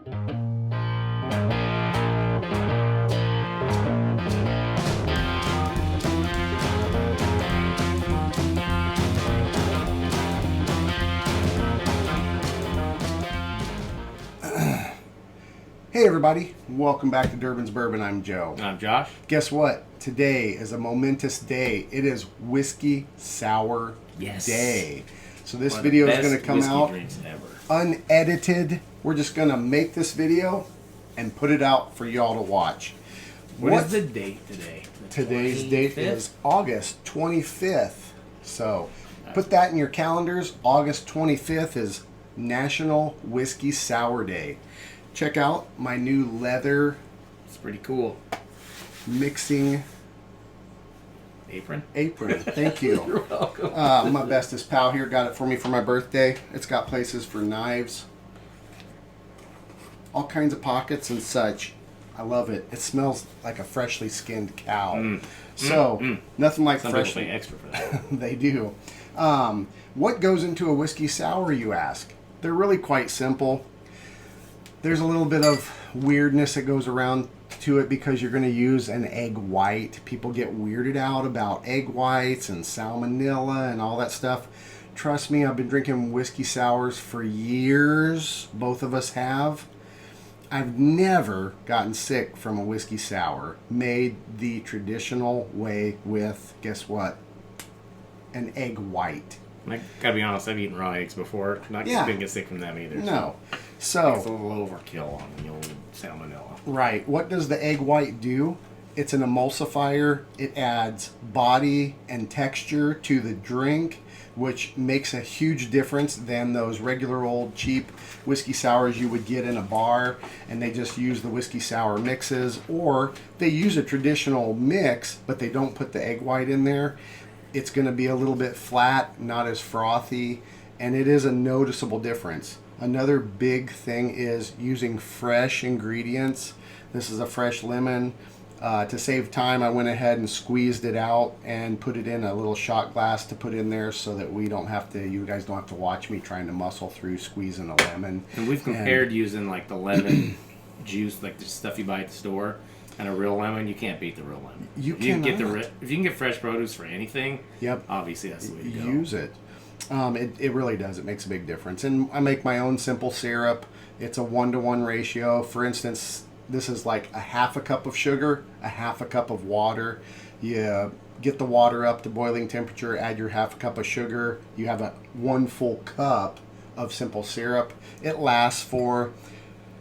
Hey everybody, welcome back to Durbin's Bourbon. I'm Joe. I'm Josh. Guess what? Today is a momentous day. It is Whiskey Sour Day. So this video is going to come out unedited. We're just going to make this video and put it out for y'all to watch. What is the date today? Today's date is August 25th. So put that in your calendars. August 25th is National Whiskey Sour Day. Check out my new leather. It's pretty cool. Mixing apron. Thank you. You're welcome. My bestest pal here got it for me for my birthday. It's got places for knives, all kinds of pockets and such. I love it. It smells like a freshly skinned cow. Nothing like Some freshly. people pay extra for that. They do. What goes into a whiskey sour, you ask? They're really quite simple. There's a little bit of weirdness that goes around to it because you're going to use an egg white. People get weirded out about egg whites and salmonella and all that stuff. Trust me, I've been drinking whiskey sours for years. Both of us have. I've never gotten sick from a whiskey sour made the traditional way with, guess what? An egg white. I gotta be honest, I've eaten raw eggs before. Didn't get sick from them either. No. So it's a little overkill on the old salmonella. Right. What does the egg white do? It's an emulsifier. It adds body and texture to the drink, which makes a huge difference than those regular old cheap whiskey sours you would get in a bar, and they just use the whiskey sour mixes, or they use a traditional mix, but they don't put the egg white in there. It's going to be a little bit flat, not as frothy, and it is a noticeable difference. Another big thing is using fresh ingredients. This is a fresh lemon. To save time, I went ahead and squeezed it out and put it in a little shot glass to put in there so that you guys don't have to watch me trying to muscle through squeezing a lemon. And we've compared using like the lemon juice, like the stuff you buy at the store, and a real lemon. You can't beat the real lemon. If you can get fresh produce for anything, obviously that's the way to go. Use it. It really does. It makes a big difference. And I make my own simple syrup. It's a 1-to-1 ratio. For instance, this is like a half a cup of sugar, a half a cup of water. You get the water up to boiling temperature, add your half a cup of sugar. You have 1 full cup of simple syrup. It lasts for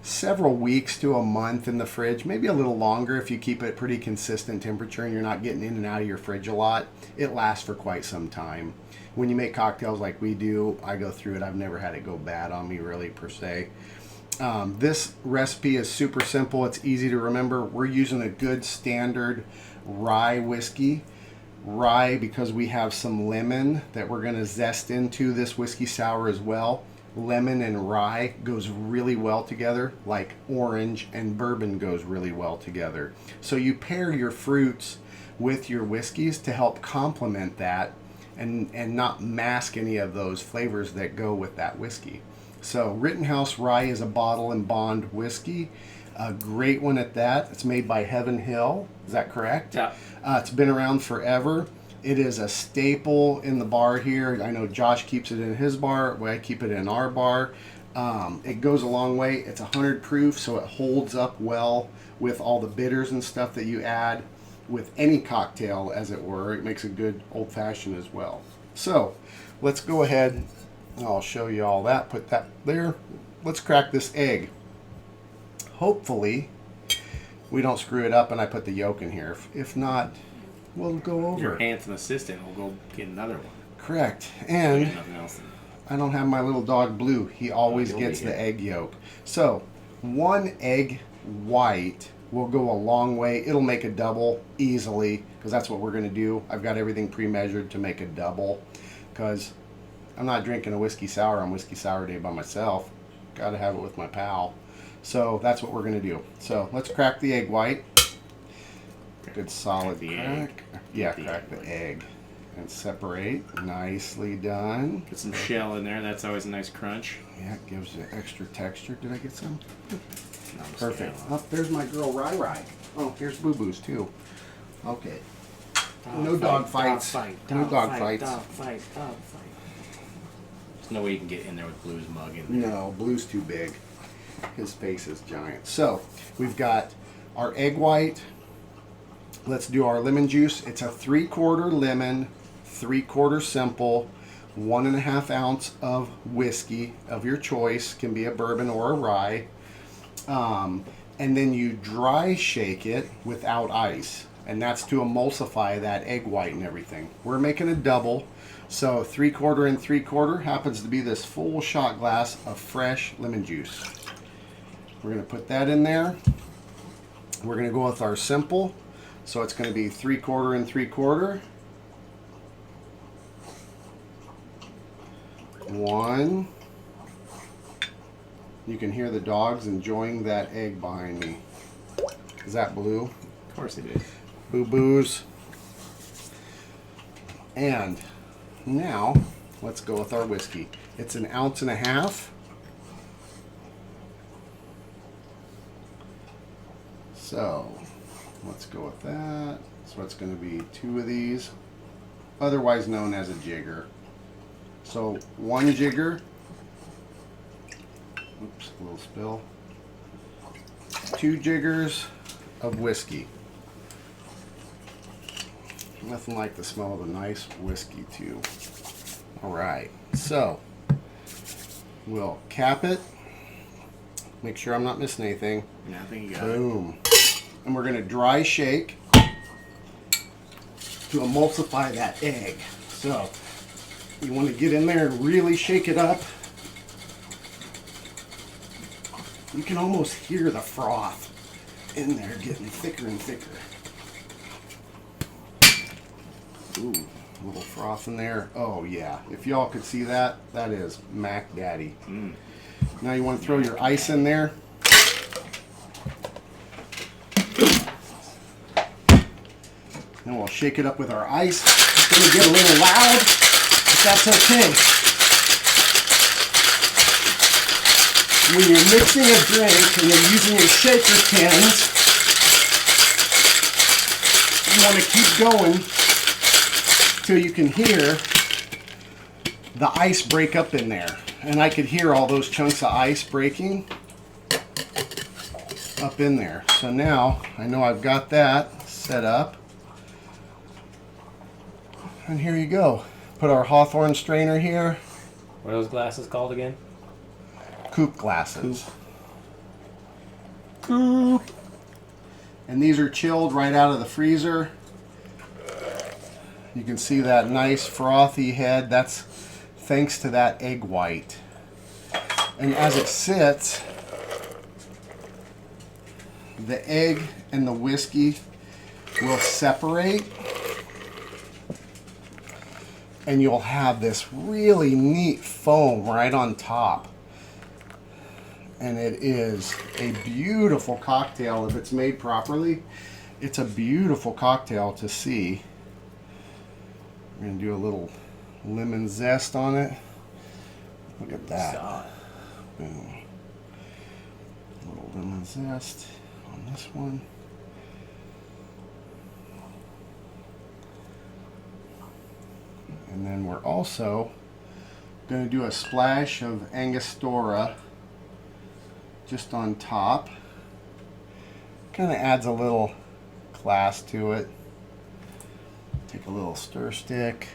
several weeks to a month in the fridge, maybe a little longer if you keep it pretty consistent temperature and you're not getting in and out of your fridge a lot. It lasts for quite some time. When you make cocktails like we do, I go through it. I've never had it go bad on me really per se. This recipe is super simple. It's easy to remember. We're using a good standard rye whiskey. Rye because we have some lemon that we're going to zest into this whiskey sour as well. Lemon and rye goes really well together, like orange and bourbon goes really well together. So you pair your fruits with your whiskeys to help complement that and not mask any of those flavors that go with that whiskey. So Rittenhouse Rye is a bottle and bond whiskey. A great one at that. It's made by Heaven Hill. Is that correct? Yeah. It's been around forever. It is a staple in the bar here. I know Josh keeps it in his bar. I keep it in our bar. It goes a long way. It's 100 proof, so it holds up well with all the bitters and stuff that you add with any cocktail, as it were. It makes a good old-fashioned as well. So let's go ahead. I'll show you all that. Put that there. Let's crack this egg. Hopefully we don't screw it up and I put the yolk in here. If not, we'll go over. Your handsome assistant will go get another one. Correct. And nothing else. I don't have my little dog Blue. He always gets the egg yolk. So 1 egg white will go a long way. It'll make a double easily because that's what we're going to do. I've got everything pre-measured to make a double because I'm not drinking a whiskey sour on Whiskey Sour Day by myself. Got to have it with my pal. So that's what we're going to do. So let's crack the egg white. Good solid crack. Yeah, crack the egg. and separate. Nicely done. Get some shell in there. That's always a nice crunch. Yeah, it gives you extra texture. Did I get some? No, Perfect. Oh, there's my girl Rai Rai. Oh, here's Boo Boo's too. Okay. No dog fights. No dog fights. Dog fight. There's no way you can get in there with Blue's mug in there. No, Blue's too big. His face is giant. So we've got our egg white. Let's do our lemon juice. It's a 3/4 lemon, 3/4 simple, 1.5 ounce of whiskey of your choice. Can be a bourbon or a rye. And then you dry shake it without ice. And that's to emulsify that egg white and everything. We're making a double. So 3/4 and 3/4 happens to be this full shot glass of fresh lemon juice. We're going to put that in there. We're going to go with our simple. So it's going to be 3/4 and 3/4. 1. You can hear the dogs enjoying that egg behind me. Is that Blue? Of course it is. Boo Boos. And now let's go with our whiskey. It's 1.5 ounces. So let's go with that. So it's going to be 2 of these, otherwise known as a jigger. So 1 jigger. Oops, a little spill. 2 jiggers of whiskey. Nothing like the smell of a nice whiskey too. All right, so we'll cap it. Make sure I'm not missing anything. Yeah, I think you got Boom. And we're gonna dry shake to emulsify that egg. So you want to get in there and really shake it up. You can almost hear the froth in there getting thicker and thicker. Ooh, a little froth in there. Oh yeah, if y'all could see that, that is Mac Daddy. Now you want to throw your ice in there. And we'll shake it up with our ice. It's going to get a little loud, but that's okay. When you're mixing a drink and you're using your shaker tins, you want to keep going till you can hear the ice break up in there. And I could hear all those chunks of ice breaking up in there. So now I know I've got that set up. And here you go. Put our Hawthorne strainer here. What are those glasses called again? Coupe glasses. Coupe. And these are chilled right out of the freezer. You can see that nice frothy head. That's thanks to that egg white. And as it sits, the egg and the whiskey will separate. And you'll have this really neat foam right on top. And it is a beautiful cocktail if it's made properly. It's a beautiful cocktail to see. We're going to do a little lemon zest on it. Look at that. Boom. A little lemon zest on this one. And then we're also going to do a splash of Angostura just on top. Kind of adds a little class to it. Take a little stir stick,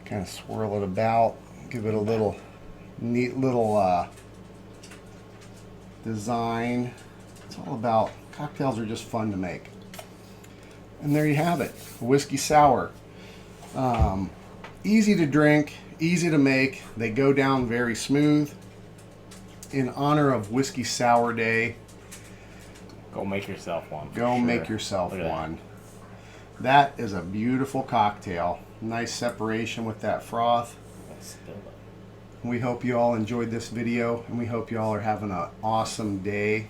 kind of swirl it about, give it a little neat little design. It's all about, cocktails are just fun to make. And there you have it, a whiskey sour. Easy to drink, easy to make. They go down very smooth. In honor of Whiskey Sour Day, go make yourself one. Go make yourself one. That is a beautiful cocktail. Nice separation with that froth. We hope you all enjoyed this video, and we hope you all are having an awesome day.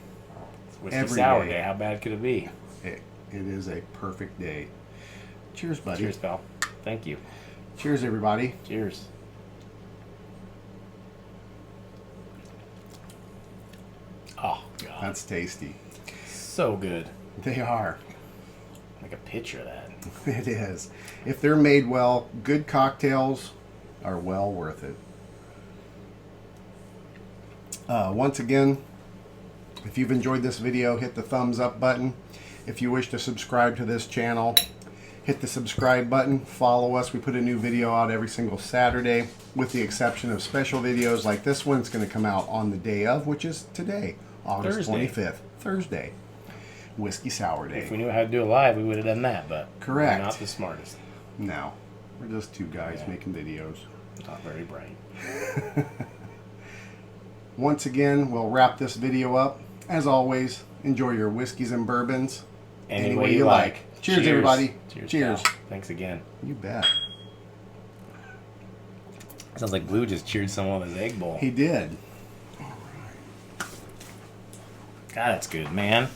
It's Whiskey Sour Day. How bad could it be? It is a perfect day. Cheers, buddy. Cheers, pal. Thank you. Cheers, everybody. Cheers. Oh, God. That's tasty. So good. They are. Like a picture of that. It is. If they're made well, good cocktails are well worth it. Once again, if you've enjoyed this video, hit the thumbs up button. If you wish to subscribe to this channel, hit the subscribe button. Follow us. We put a new video out every single Saturday, with the exception of special videos like this one. It's going to come out on the day of, which is today, August 25th, Thursday. Whiskey Sour Day. If we knew how to do it live, we would have done that, but correct. We're not the smartest. No. We're just two guys making videos. Not very bright. Once again, we'll wrap this video up. As always, enjoy your whiskeys and bourbons any way you like. Cheers, everybody. Cheers. Thanks again. You bet. Sounds like Blue just cheered someone with his egg bowl. He did. God, that's good, man.